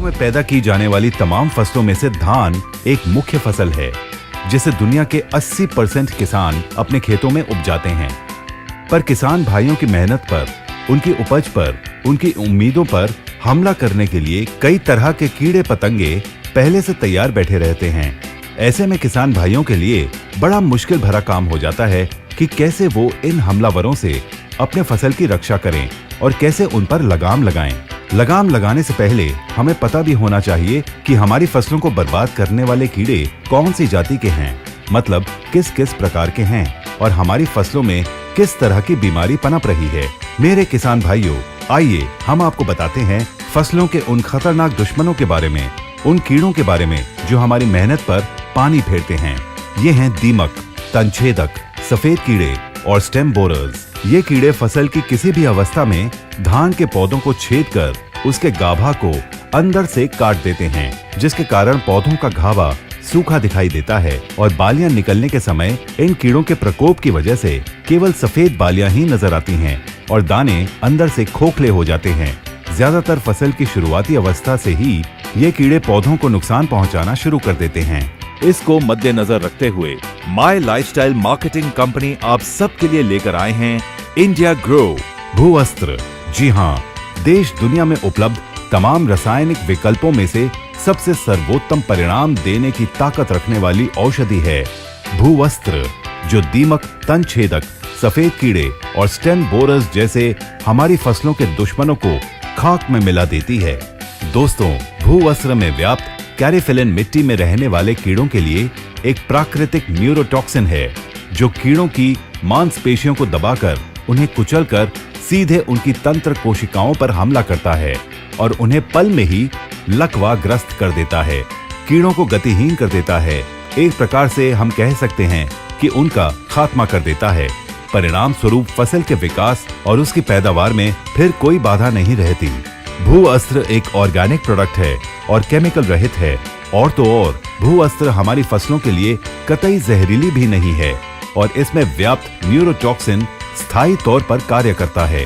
में पैदा की जाने वाली तमाम फसलों में से धान एक मुख्य फसल है, जिसे दुनिया के 80% किसान अपने खेतों में उपजाते हैं। पर किसान भाइयों की मेहनत पर, उनकी उपज पर, उनकी उम्मीदों पर हमला करने के लिए कई तरह के कीड़े पतंगे पहले से तैयार बैठे रहते हैं। ऐसे में किसान भाइयों के लिए बड़ा मुश्किल भरा काम हो जाता है कि कैसे वो इन हमलावरों से अपने फसल की रक्षा करें और कैसे उन पर लगाम लगाएं। लगाम लगाने से पहले हमें पता भी होना चाहिए कि हमारी फसलों को बर्बाद करने वाले कीड़े कौन सी जाति के हैं, मतलब किस किस प्रकार के हैं और हमारी फसलों में किस तरह की बीमारी पनप रही है। मेरे किसान भाइयों, आइए हम आपको बताते हैं फसलों के उन खतरनाक दुश्मनों के बारे में, उन कीड़ों के बारे में जो हमारी मेहनत पर पानी फेरते हैं। ये हैं दीमक, तनछेदक, सफेद कीड़े और स्टेम बोरर्स। ये कीड़े फसल की किसी भी अवस्था में धान के पौधों को छेद कर उसके गाभा को अंदर से काट देते हैं, जिसके कारण पौधों का घावा सूखा दिखाई देता है और बालियां निकलने के समय इन कीड़ों के प्रकोप की वजह से केवल सफेद बालियां ही नजर आती हैं और दाने अंदर से खोखले हो जाते हैं। ज्यादातर फसल की शुरुआती अवस्था से ही ये कीड़े पौधों को नुकसान पहुंचाना शुरू कर देते हैं। इसको मद्देनजर रखते हुए माई लाइफस्टाइल मार्केटिंग कंपनी आप सबके लिए लेकर आए हैं इंडिया ग्रो भूअस्त्र। जी हाँ, देश दुनिया में उपलब्ध तमाम रासायनिक विकल्पों में से सबसे सर्वोत्तम परिणाम देने की ताकत रखने वाली औषधि है भूअस्त्र, जो दीमक, तनछेदक, सफेद कीड़े और स्टेम बोरर्स जैसे हमारी फसलों के दुश्मनों को खाक में मिला देती है। दोस्तों, भूअस्त्र में व्याप्त कैरिफिलिन मिट्टी में रहने वाले कीड़ों के लिए एक प्राकृतिक न्यूरोटॉक्सिन है, जो कीड़ों की मांसपेशियों को दबाकर उन्हें कुचलकर सीधे उनकी तंत्र कोशिकाओं पर हमला करता है और उन्हें पल में ही लकवाग्रस्त कर देता है, कीड़ों को गतिहीन कर देता है। एक प्रकार से हम कह सकते हैं कि उनका खात्मा कर देता है। परिणाम स्वरूप फसल के विकास और उसकी पैदावार में फिर कोई बाधा नहीं रहती। भूअस्त्र एक ऑर्गेनिक प्रोडक्ट है और केमिकल रहित है, और तो और भूअस्त्र हमारी फसलों के लिए कतई जहरीली भी नहीं है और इसमें व्याप्त न्यूरोटॉक्सिन स्थायी तौर पर कार्य करता है।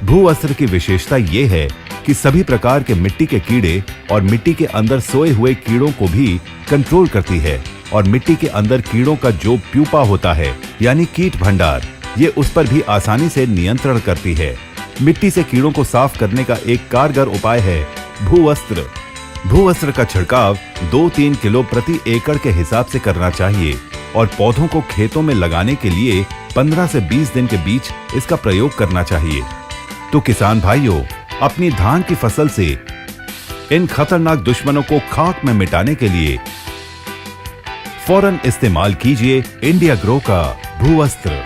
भूअस्त्र की विशेषता ये है कि सभी प्रकार के मिट्टी के कीड़े और मिट्टी के अंदर सोए हुए कीड़ों को भी कंट्रोल करती है और मिट्टी के अंदर कीड़ों का जो प्यूपा होता है, यानी कीट भंडार, ये उस पर भी आसानी से नियंत्रण करती है। मिट्टी से कीड़ों को साफ करने का एक कारगर उपाय है भूअस्त्र। भूअस्त्र का छिड़काव 2-3 किलो प्रति एकड़ के हिसाब से करना चाहिए और पौधों को खेतों में लगाने के लिए 15 से 20 दिन के बीच इसका प्रयोग करना चाहिए। तो किसान भाइयों, अपनी धान की फसल से इन खतरनाक दुश्मनों को खाक में मिटाने के लिए फौरन इस्तेमाल कीजिए इंडिया ग्रो का भूअस्त्र।